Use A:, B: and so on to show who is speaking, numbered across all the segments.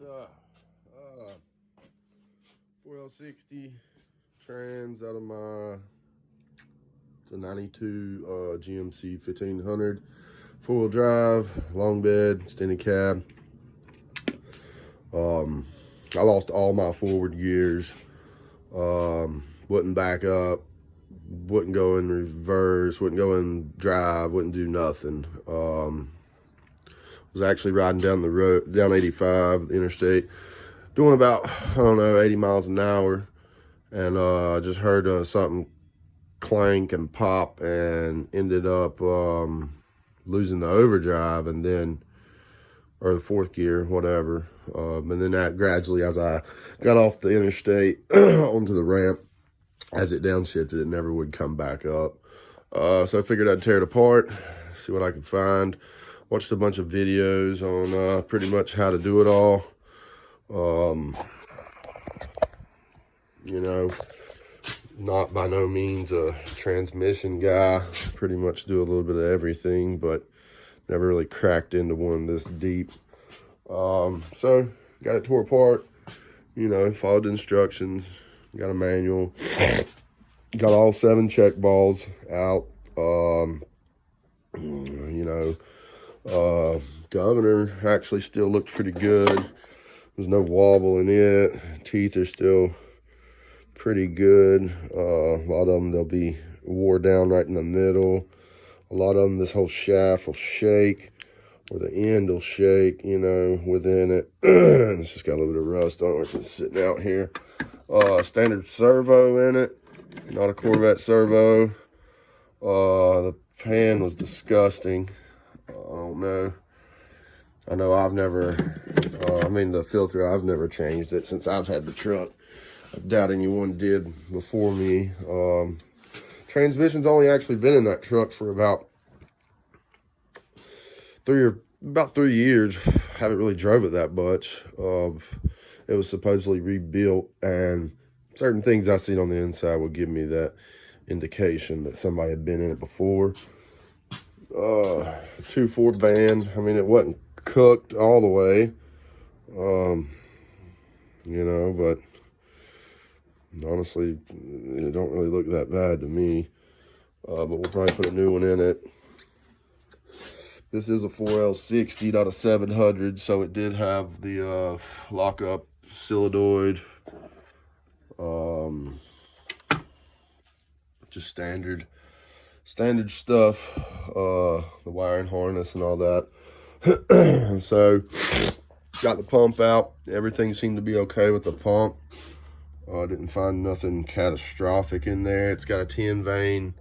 A: uh 4L60 trans out of my, it's a 92 GMC 1500, four-wheel drive, long bed, extended cab. I lost all my forward gears. Wouldn't back up, wouldn't go in reverse, wouldn't go in drive, wouldn't do nothing. Was actually riding down the road, down 85, the interstate, doing about, I don't know, 80 miles an hour. And I just heard something clank and pop and ended up losing the overdrive and then, or the fourth gear, whatever. And then that gradually, as I got off the interstate onto the ramp, as it downshifted, it never would come back up. So I figured I'd tear it apart, see what I could find. Watched a bunch of videos on pretty much how to do it all. You know, not by no means a transmission guy. Pretty much do a little bit of everything, but never really cracked into one this deep. So got it tore apart, you know, followed the instructions, got a manual, got all 7 check balls out. You know, governor actually still looks pretty good. There's no wobble in it. Teeth are still pretty good. A lot of them, they'll be wore down right in the middle. A lot of them, this whole shaft will shake, or the end will shake, you know, within it. It's just got a little bit of rust on it. It's sitting out here. Standard servo in it, not a Corvette servo. The pan was disgusting. I don't know. I know I've never, the filter, I've never changed it since I've had the truck. I doubt anyone did before me. Transmission's only actually been in that truck for about 3 years. Haven't really drove it that much. It was supposedly rebuilt, and certain things I seen on the inside would give me that indication that somebody had been in it before. 2.4 band. I mean, it wasn't cooked all the way, you know, but honestly, it don't really look that bad to me. But we'll probably put a new one in it. This is a 4L60, not a 700, so it did have the lockup cylinder. Just standard stuff, the wiring harness and all that. So got the pump out. Everything seemed to be okay with the pump. Didn't find nothing catastrophic in there. It's got a 10 vein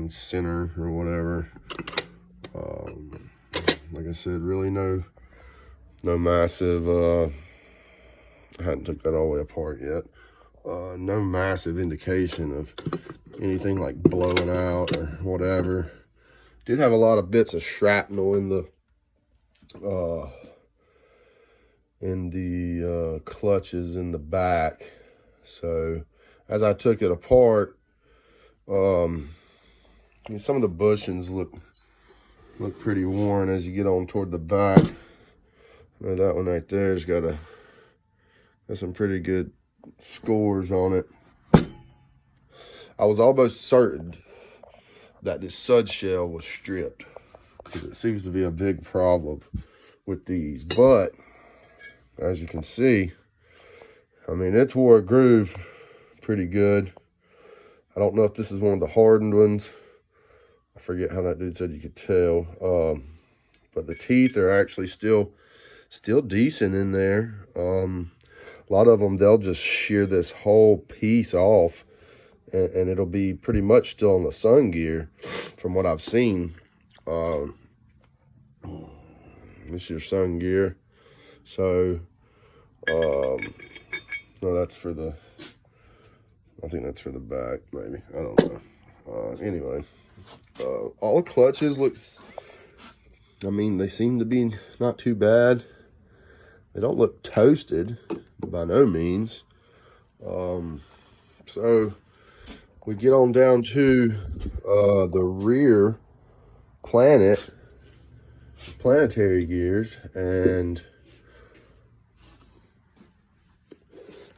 A: center or whatever. Like I said, really no massive, I hadn't took that all the way apart yet. No massive indication of anything like blowing out or whatever. Did have a lot of bits of shrapnel in the clutches in the back. So as I took it apart, some of the bushings look pretty worn as you get on toward the back. That one right there's got some pretty good scores on it. I was almost certain that this sud shell was stripped, because it seems to be a big problem with these. But as you can see, I mean, it wore a groove pretty good. I don't know if this is one of the hardened ones. I forget how that dude said you could tell. But the teeth are actually still decent in there. A lot of them, they'll just shear this whole piece off, and it'll be pretty much still on the sun gear from what I've seen. This is your sun gear. So, no, that's for the, I think that's for the back, maybe. I don't know. Anyway, all the clutches looks, I mean, they seem to be not too bad. They don't look toasted by no means. So we get on down to the rear planet. planetary gears, and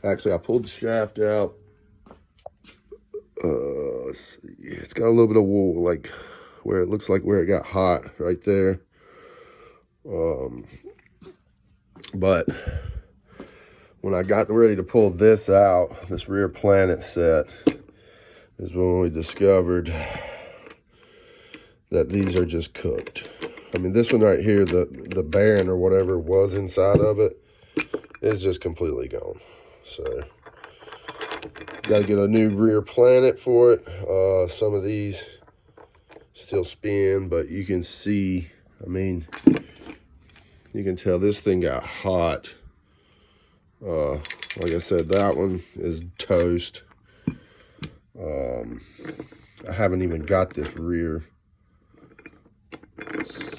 A: actually I pulled the shaft out. Let's see. It's got a little bit of wool, like where it looks like where it got hot right there. But when I got ready to pull this out, this rear planet set, is when we discovered that these are just cooked. I mean, this one right here, the bearing or whatever was inside of it is just completely gone. So, got to get a new rear planet for it. Some of these still spin, but you can see, I mean, you can tell this thing got hot. Like I said, that one is toast. I haven't even got this rear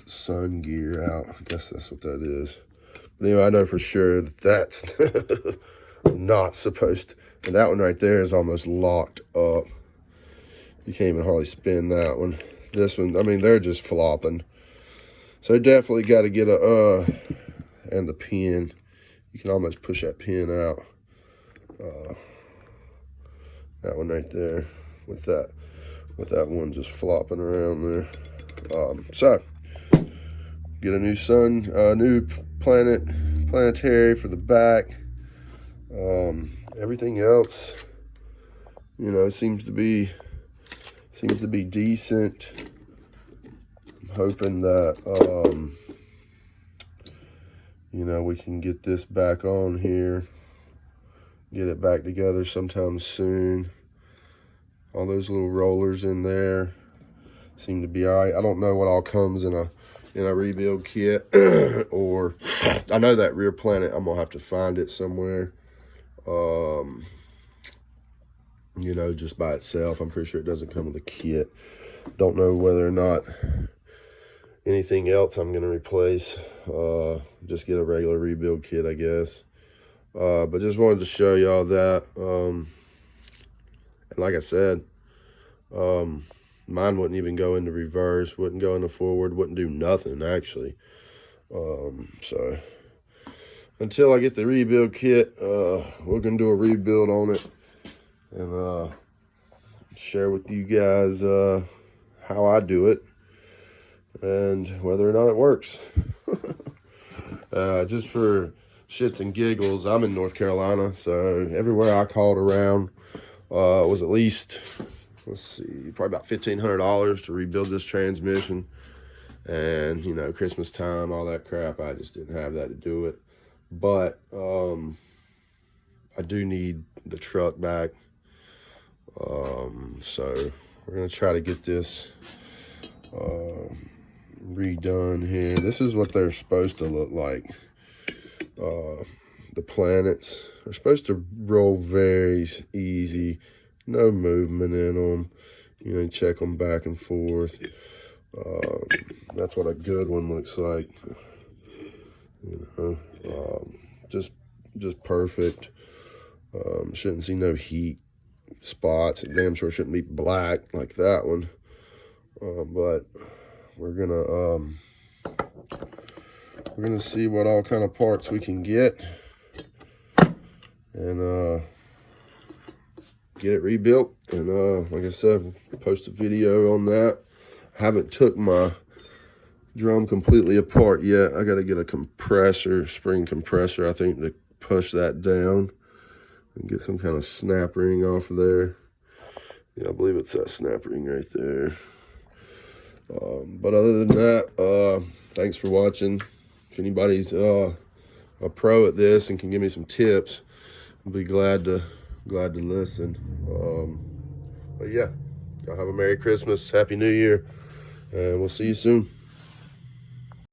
A: sun gear out. I guess that's what that is. But anyway, I know for sure that that's not supposed to. And that one right there is almost locked up. You can't even hardly spin that one. This one, I mean, they're just flopping. So definitely got to get a, and the pin. You can almost push that pin out. That one right there with that one just flopping around there. So get a new sun, new planetary for the back. Everything else, you know, seems to be decent. I'm hoping that you know, we can get this back on here, get it back together sometime soon. All those little rollers in there seem to be all right. I don't know what all comes in a rebuild kit, or I know that rear planet, I'm gonna have to find it somewhere. You know, just by itself. I'm pretty sure it doesn't come with a kit. Don't know whether or not anything else I'm gonna replace. Just get a regular rebuild kit, I guess. But just wanted to show y'all that. And like I said, mine wouldn't even go into reverse, wouldn't go into forward, wouldn't do nothing actually. So until I get the rebuild kit, we're gonna do a rebuild on it and share with you guys how I do it and whether or not it works. Just for shits and giggles, I'm in North Carolina, so everywhere I called around was at least, let's see, probably about $1,500 to rebuild this transmission. And, you know, Christmas time, all that crap, I just didn't have that to do it. But I do need the truck back. So we're going to try to get this redone here. This is what they're supposed to look like. The planets are supposed to roll very easy, no movement in them. You know, check them back and forth. That's what a good one looks like. You know, just perfect. Shouldn't see no heat spots. It damn sure shouldn't be black like that one. But we're gonna see what all kind of parts we can get and get it rebuilt. And like I said, we'll post a video on that. I haven't took my drum completely apart yet. I got to get a compressor, spring compressor, I think, to push that down and get some kind of snap ring off of there. Yeah, I believe it's that snap ring right there. But other than that, thanks for watching. If anybody's a pro at this and can give me some tips, I'll be glad to listen. But yeah, y'all have a Merry Christmas, Happy New Year, and we'll see you soon.